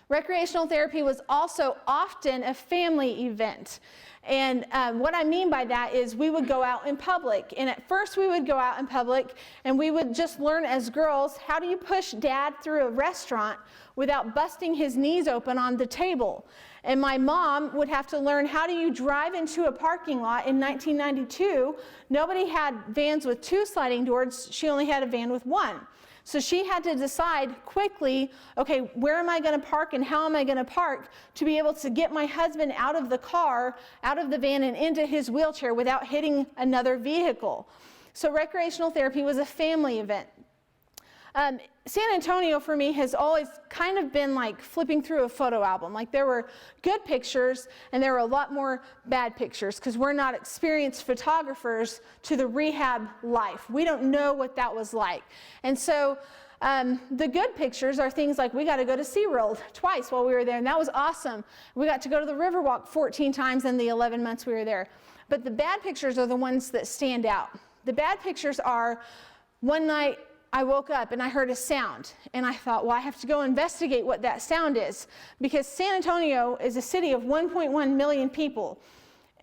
Recreational therapy was also often a family event. And what I mean by that is we would go out in public. And at first we would go out in public and we would just learn as girls, how do you push dad through a restaurant without busting his knees open on the table? And my mom would have to learn, how do you drive into a parking lot in 1992? Nobody had vans with 2 sliding doors. She only had a van with 1. So she had to decide quickly, okay, where am I going to park and how am I going to park to be able to get my husband out of the car, out of the van and into his wheelchair without hitting another vehicle. So recreational therapy was a family event. San Antonio for me has always kind of been like flipping through a photo album. Like there were good pictures and there were a lot more bad pictures because we're not experienced photographers to the rehab life. We don't know what that was like. And so the good pictures are things like we got to go to SeaWorld twice while we were there, and that was awesome. We got to go to the Riverwalk 14 times in the 11 months we were there. But the bad pictures are the ones that stand out. The bad pictures are, one night I woke up and I heard a sound, and I thought, well, I have to go investigate what that sound is, because San Antonio is a city of 1.1 million people,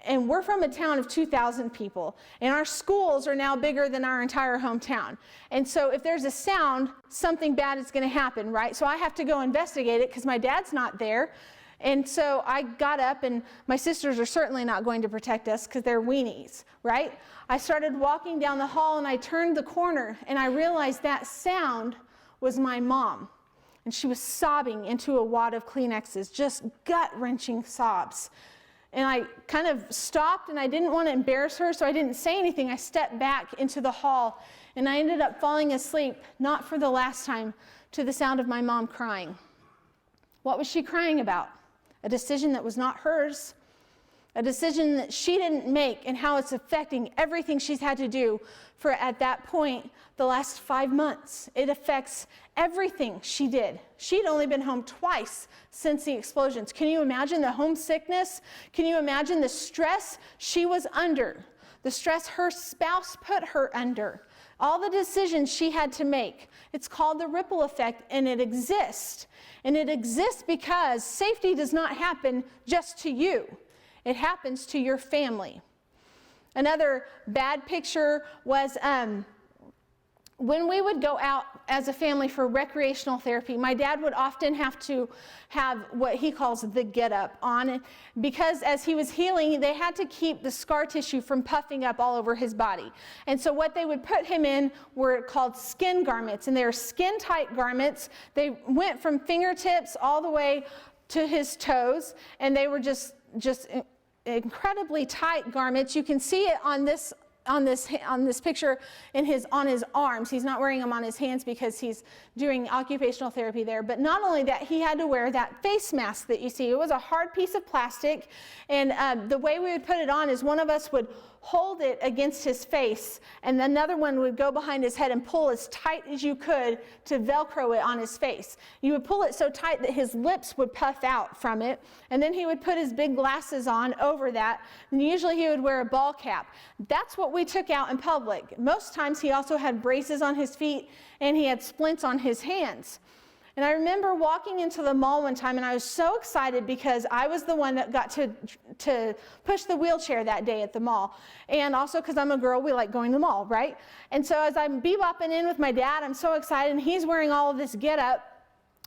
and we're from a town of 2,000 people, and our schools are now bigger than our entire hometown. And so if there's a sound, something bad is going to happen, right? So I have to go investigate it because my dad's not there. And so I got up, and my sisters are certainly not going to protect us because they're weenies, right? I started walking down the hall, and I turned the corner, and I realized that sound was my mom. And she was sobbing into a wad of Kleenexes, just gut-wrenching sobs. And I kind of stopped, and I didn't want to embarrass her, so I didn't say anything. I stepped back into the hall, and I ended up falling asleep, not for the last time, to the sound of my mom crying. What was she crying about? A decision that was not hers, a decision that she didn't make, and how it's affecting everything she's had to do for, at that point, the last 5 months. It affects everything she did. She'd only been home twice since the explosions. Can you imagine the homesickness? Can you imagine the stress she was under? The stress her spouse put her under? All the decisions she had to make. It's called the ripple effect, and it exists. And it exists because safety does not happen just to you. It happens to your family. Another bad picture was when we would go out as a family for recreational therapy, my dad would often have to have what he calls the get up on, because as he was healing, they had to keep the scar tissue from puffing up all over his body. And so what they would put him in were called skin garments, and they were skin tight garments. They went from fingertips all the way to his toes, and they were just incredibly tight garments. You can see it on this picture on his arms. He's not wearing them on his hands because he's doing occupational therapy there. But not only that, he had to wear that face mask that you see. It was a hard piece of plastic, and the way we would put it on is one of us would hold it against his face, and another one would go behind his head and pull as tight as you could to Velcro it on his face. You would pull it so tight that his lips would puff out from it, and then he would put his big glasses on over that, and usually he would wear a ball cap. That's what we took out in public. Most times he also had braces on his feet, and he had splints on his hands. And I remember walking into the mall one time, and I was so excited because I was the one that got to push the wheelchair that day at the mall. And also because I'm a girl, we like going to the mall, right? And so as I'm bebopping in with my dad, I'm so excited, and he's wearing all of this get-up.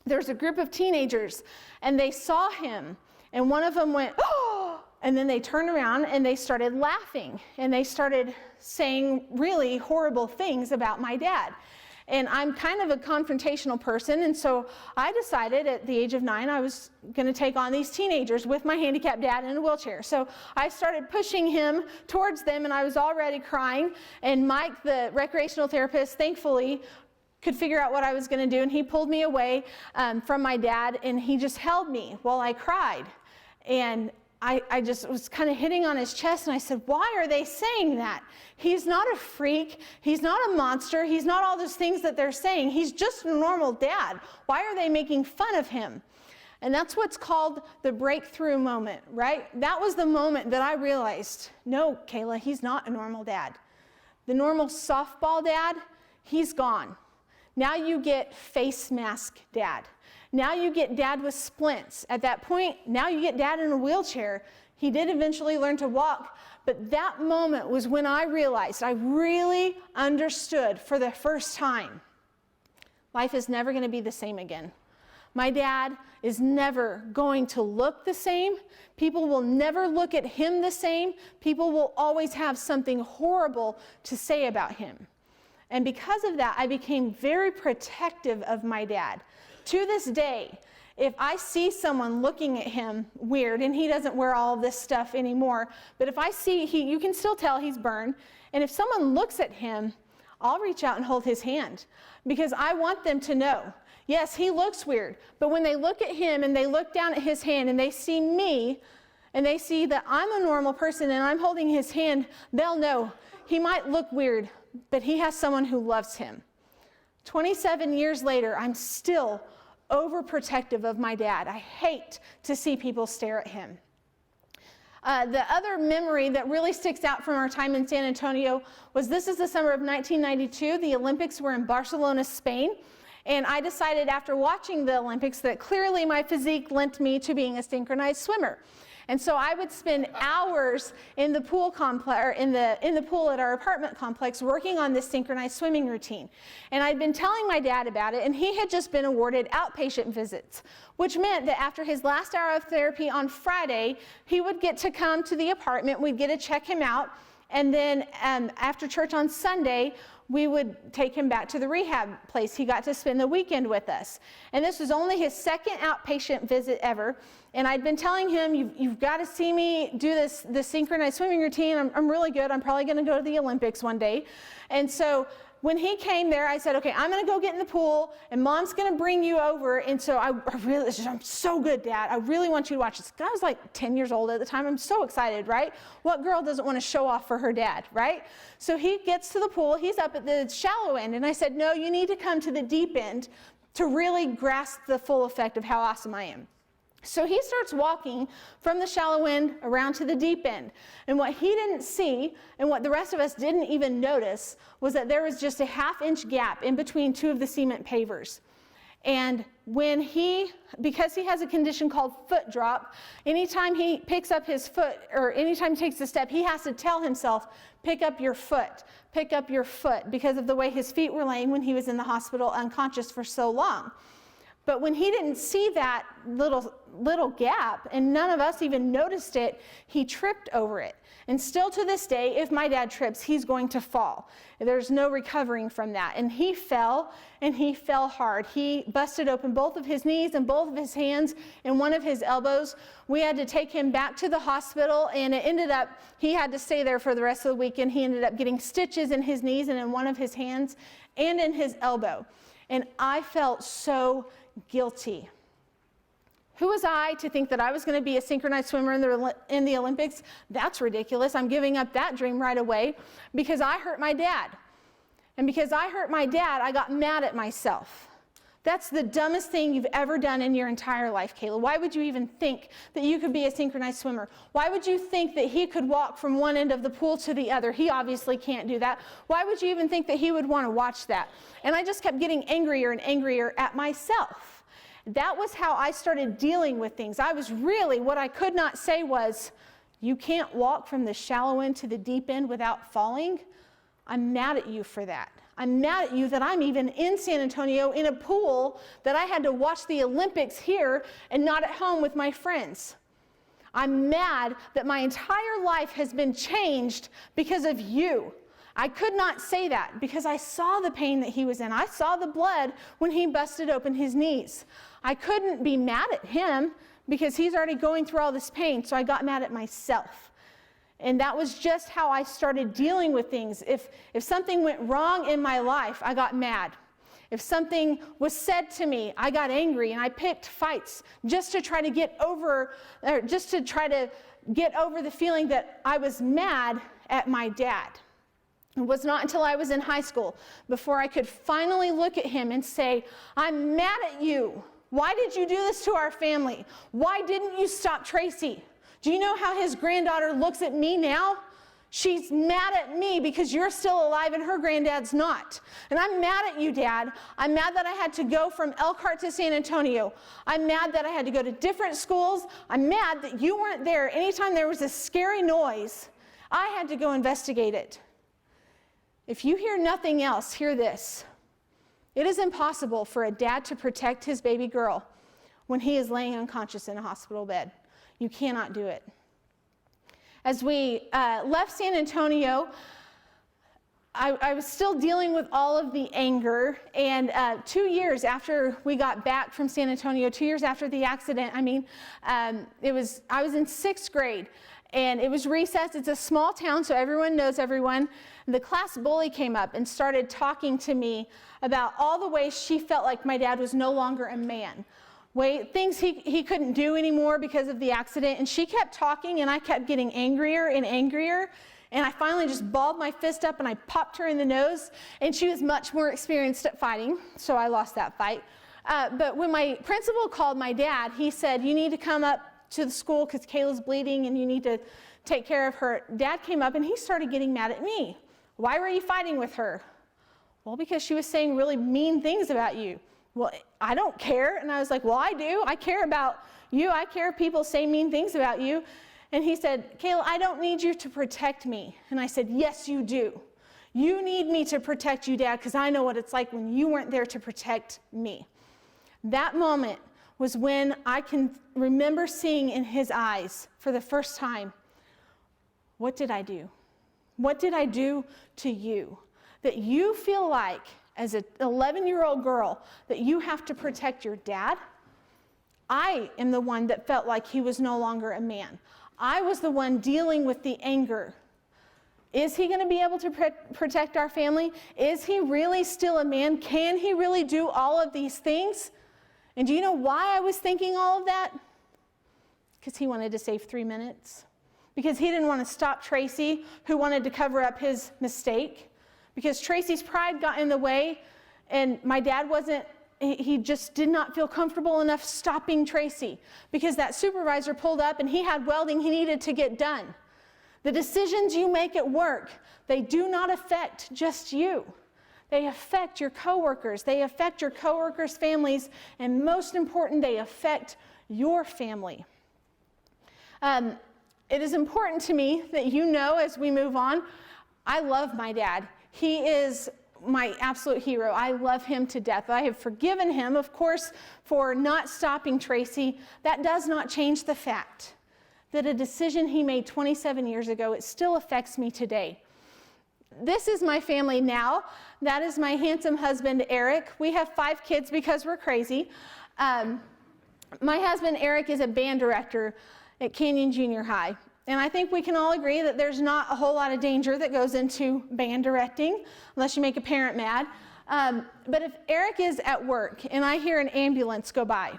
There's a group of teenagers, and they saw him, and one of them went, "Oh!" And then they turned around, and they started laughing, and they started saying really horrible things about my dad. And I'm kind of a confrontational person, and so I decided at the age of 9 I was going to take on these teenagers with my handicapped dad in a wheelchair. So I started pushing him towards them, and I was already crying. And Mike, the recreational therapist, thankfully could figure out what I was going to do, and he pulled me away from my dad, and he just held me while I cried. And I just was kind of hitting on his chest, and I said, why are they saying that? He's not a freak. He's not a monster. He's not all those things that they're saying. He's just a normal dad. Why are they making fun of him? And that's what's called the breakthrough moment, right? That was the moment that I realized, no, Kayla, he's not a normal dad. The normal softball dad, he's gone. Now you get face mask dad. Now you get dad with splints. At that point, now you get dad in a wheelchair. He did eventually learn to walk, but that moment was when I realized, I really understood for the first time, life is never going to be the same again. My dad is never going to look the same. People will never look at him the same. People will always have something horrible to say about him. And because of that, I became very protective of my dad. To this day, if I see someone looking at him weird, and he doesn't wear all this stuff anymore, but if I see, you can still tell he's burned, and if someone looks at him, I'll reach out and hold his hand, because I want them to know, yes, he looks weird, but when they look at him and they look down at his hand and they see me, and they see that I'm a normal person and I'm holding his hand, they'll know he might look weird, but he has someone who loves him. 27 years later, I'm still overprotective of my dad. I hate to see people stare at him. The other memory that really sticks out from our time in San Antonio was this is the summer of 1992. The Olympics were in Barcelona, Spain. And I decided after watching the Olympics that clearly my physique lent me to being a synchronized swimmer. And so I would spend hours in the pool complex, or in the pool at our apartment complex, working on this synchronized swimming routine. And I'd been telling my dad about it, and he had just been awarded outpatient visits, which meant that after his last hour of therapy on Friday, he would get to come to the apartment, we'd get to check him out, and then after church on Sunday, we would take him back to the rehab place. He got to spend the weekend with us. And this was only his second outpatient visit ever. And I'd been telling him, you've got to see me do this synchronized swimming routine. I'm really good. I'm probably going to go to the Olympics one day. And so when he came there, I said, okay, I'm going to go get in the pool, and Mom's going to bring you over. And so I'm so good, Dad. I really want you to watch this. I was like 10 years old at the time. I'm so excited, right? What girl doesn't want to show off for her dad, right? So he gets to the pool. He's up at the shallow end. And I said, no, you need to come to the deep end to really grasp the full effect of how awesome I am. So he starts walking from the shallow end around to the deep end. And what he didn't see, and what the rest of us didn't even notice, was that there was just a half-inch gap in between two of the cement pavers. And because he has a condition called foot drop, anytime he picks up his foot, or anytime he takes a step, he has to tell himself, pick up your foot, because of the way his feet were laying when he was in the hospital unconscious for so long. But when he didn't see that little gap, and none of us even noticed it, he tripped over it. And still to this day, if my dad trips, he's going to fall. There's no recovering from that. And he fell, and he fell hard. He busted open both of his knees and both of his hands and one of his elbows. We had to take him back to the hospital, and it ended up, he had to stay there for the rest of the weekend. He ended up getting stitches in his knees and in one of his hands and in his elbow. And I felt so guilty. Who was I to think that I was going to be a synchronized swimmer in the Olympics? That's ridiculous. I'm giving up that dream right away because I hurt my dad. And because I hurt my dad, I got mad at myself. That's the dumbest thing you've ever done in your entire life, Kayla. Why would you even think that you could be a synchronized swimmer? Why would you think that he could walk from one end of the pool to the other? He obviously can't do that. Why would you even think that he would want to watch that? And I just kept getting angrier and angrier at myself. That was how I started dealing with things. What I could not say was, you can't walk from the shallow end to the deep end without falling. I'm mad at you for that. I'm mad at you that I'm even in San Antonio in a pool that I had to watch the Olympics here and not at home with my friends. I'm mad that my entire life has been changed because of you. I could not say that because I saw the pain that he was in. I saw the blood when he busted open his knees. I couldn't be mad at him because he's already going through all this pain, so I got mad at myself. And that was just how I started dealing with things. If something went wrong in my life, I got mad. If something was said to me, I got angry and I picked fights just to try to get over the feeling that I was mad at my dad. It was not until I was in high school before I could finally look at him and say, I'm mad at you. Why did you do this to our family? Why didn't you stop Tracy? Do you know how his granddaughter looks at me now? She's mad at me because you're still alive and her granddad's not. And I'm mad at you, Dad. I'm mad that I had to go from Elkhart to San Antonio. I'm mad that I had to go to different schools. I'm mad that you weren't there. Anytime there was a scary noise, I had to go investigate it. If you hear nothing else, hear this. It is impossible for a dad to protect his baby girl when he is laying unconscious in a hospital bed. You cannot do it. As we left San Antonio, I was still dealing with all of the anger, and 2 years after we got back from San Antonio, 2 years after the accident, I was in 6th grade, and it was recess. It's a small town, so everyone knows everyone. The class bully came up and started talking to me about all the ways she felt like my dad was no longer a man. Things he couldn't do anymore because of the accident, and she kept talking, and I kept getting angrier and angrier, and I finally just balled my fist up and I popped her in the nose, and she was much more experienced at fighting, so I lost that fight. But when my principal called my dad, he said, you need to come up to the school because Kayla's bleeding and you need to take care of her. Dad came up and he started getting mad at me. Why were you fighting with her? Well, because she was saying really mean things about you. Well, I don't care. And I was like, well, I do. I care about you. I care if people say mean things about you. And he said, Kayla, I don't need you to protect me. And I said, yes, you do. You need me to protect you, Dad, because I know what it's like when you weren't there to protect me. That moment was when I can remember seeing in his eyes for the first time, what did I do? What did I do to you? That you feel like, as an 11-year-old girl, that you have to protect your dad? I am the one that felt like he was no longer a man. I was the one dealing with the anger. Is he going to be able to protect our family? Is he really still a man? Can he really do all of these things? And do you know why I was thinking all of that? Because he wanted to save 3 minutes. Because he didn't want to stop Tracy, who wanted to cover up his mistake. Because Tracy's pride got in the way, and my dad he just did not feel comfortable enough stopping Tracy, because that supervisor pulled up and he had welding he needed to get done. The decisions you make at work, they do not affect just you. They affect your coworkers, they affect your coworkers' families, and most important, they affect your family. It is important to me that you know, as we move on, I love my dad. He is my absolute hero. I love him to death. I have forgiven him, of course, for not stopping Tracy. That does not change the fact that a decision he made 27 years ago, it still affects me today. This is my family now. That is my handsome husband, Eric. We have 5 kids because we're crazy. My husband, Eric, is a band director at Canyon Junior High. And I think we can all agree that there's not a whole lot of danger that goes into band directing, unless you make a parent mad. But if Eric is at work and I hear an ambulance go by,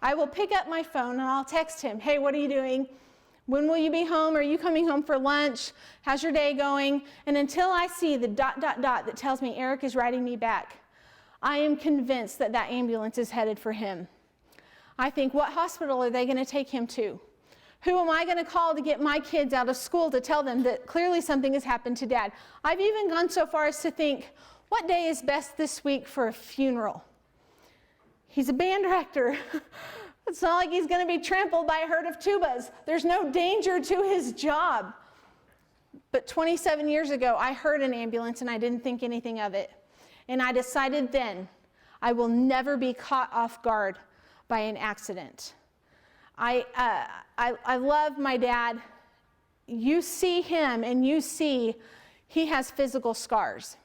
I will pick up my phone and I'll text him, hey, what are you doing? When will you be home? Are you coming home for lunch? How's your day going? And until I see the ... that tells me Eric is writing me back, I am convinced that that ambulance is headed for him. I think, what hospital are they going to take him to? Who am I going to call to get my kids out of school to tell them that clearly something has happened to Dad? I've even gone so far as to think, what day is best this week for a funeral? He's a band director. It's not like he's going to be trampled by a herd of tubas. There's no danger to his job. But 27 years ago, I heard an ambulance and I didn't think anything of it. And I decided then, I will never be caught off guard by an accident. I love my dad. You see him and you see he has physical scars.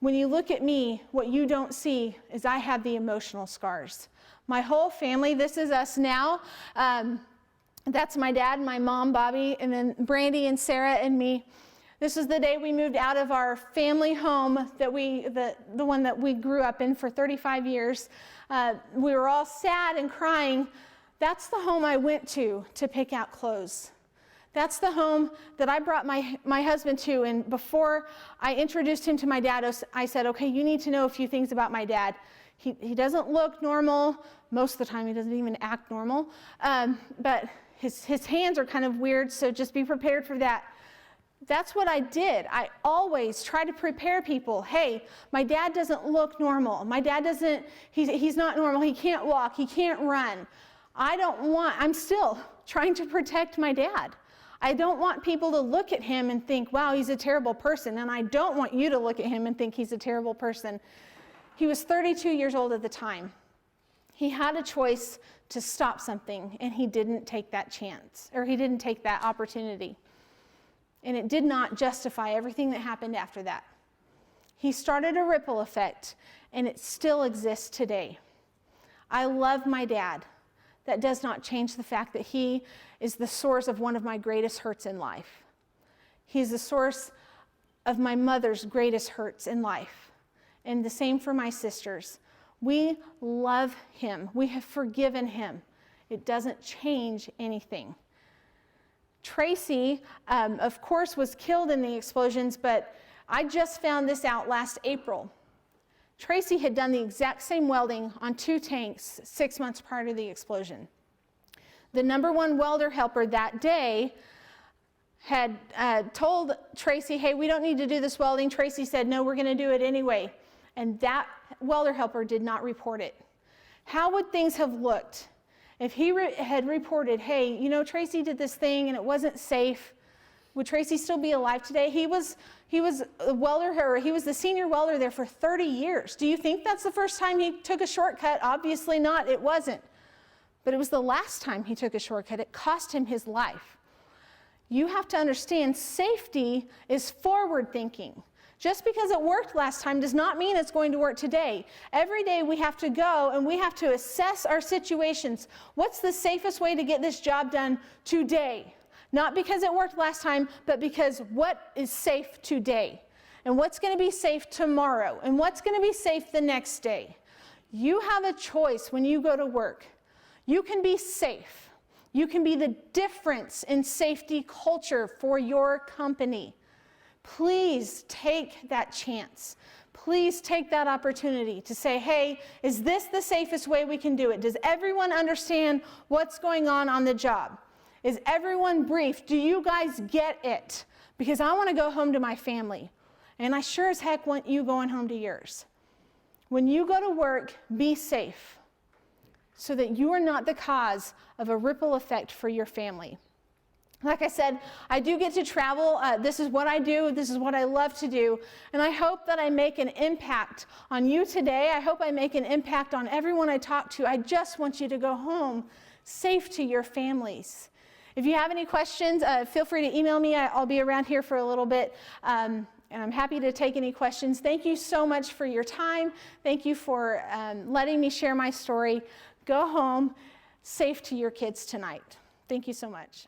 When you look at me, what you don't see is I have the emotional scars. My whole family, this is us now. That's my dad, my mom, Bobby, and then Brandy and Sarah and me. This is the day we moved out of our family home that the one that we grew up in for 35 years. We were all sad and crying. That's the home I went to pick out clothes. That's the home that I brought my husband to, and before I introduced him to my dad, I said, okay, you need to know a few things about my dad. He doesn't look normal. Most of the time he doesn't even act normal, but his hands are kind of weird, so just be prepared for that. That's what I did. I always try to prepare people. Hey, my dad doesn't look normal. My dad he's not normal. He can't walk. He can't run. I'm still trying to protect my dad. I don't want people to look at him and think, wow, he's a terrible person. And I don't want you to look at him and think he's a terrible person. He was 32 years old at the time. He had a choice to stop something, and he didn't take that chance, or he didn't take that opportunity. And it did not justify everything that happened after that. He started a ripple effect, and it still exists today. I love my dad. That does not change the fact that he is the source of one of my greatest hurts in life. He's the source of my mother's greatest hurts in life. And the same for my sisters. We love him. We have forgiven him. It doesn't change anything. Tracy, of course, was killed in the explosions, but I just found this out last April. Tracy had done the exact same welding on 2 tanks 6 months prior to the explosion. The #1 welder helper that day had told Tracy, hey, we don't need to do this welding. Tracy said, no, we're going to do it anyway. And that welder helper did not report it. How would things have looked if he had reported, hey, you know, Tracy did this thing and it wasn't safe? Would Tracy still be alive today? He was a welder, or he was the senior welder there for 30 years. Do you think that's the first time he took a shortcut? Obviously not, it wasn't. But it was the last time he took a shortcut. It cost him his life. You have to understand, safety is forward thinking. Just because it worked last time does not mean it's going to work today. Every day we have to go and we have to assess our situations. What's the safest way to get this job done today? Not because it worked last time, but because what is safe today? And what's going to be safe tomorrow? And what's going to be safe the next day? You have a choice when you go to work. You can be safe. You can be the difference in safety culture for your company. Please take that chance. Please take that opportunity to say, hey, is this the safest way we can do it? Does everyone understand what's going on the job? Is everyone briefed? Do you guys get it? Because I want to go home to my family. And I sure as heck want you going home to yours. When you go to work, be safe so that you are not the cause of a ripple effect for your family. Like I said, I do get to travel. This is what I do. This is what I love to do. And I hope that I make an impact on you today. I hope I make an impact on everyone I talk to. I just want you to go home safe to your families. If you have any questions, feel free to email me. I'll be around here for a little bit. And I'm happy to take any questions. Thank you so much for your time. Thank you for letting me share my story. Go home safe to your kids tonight. Thank you so much.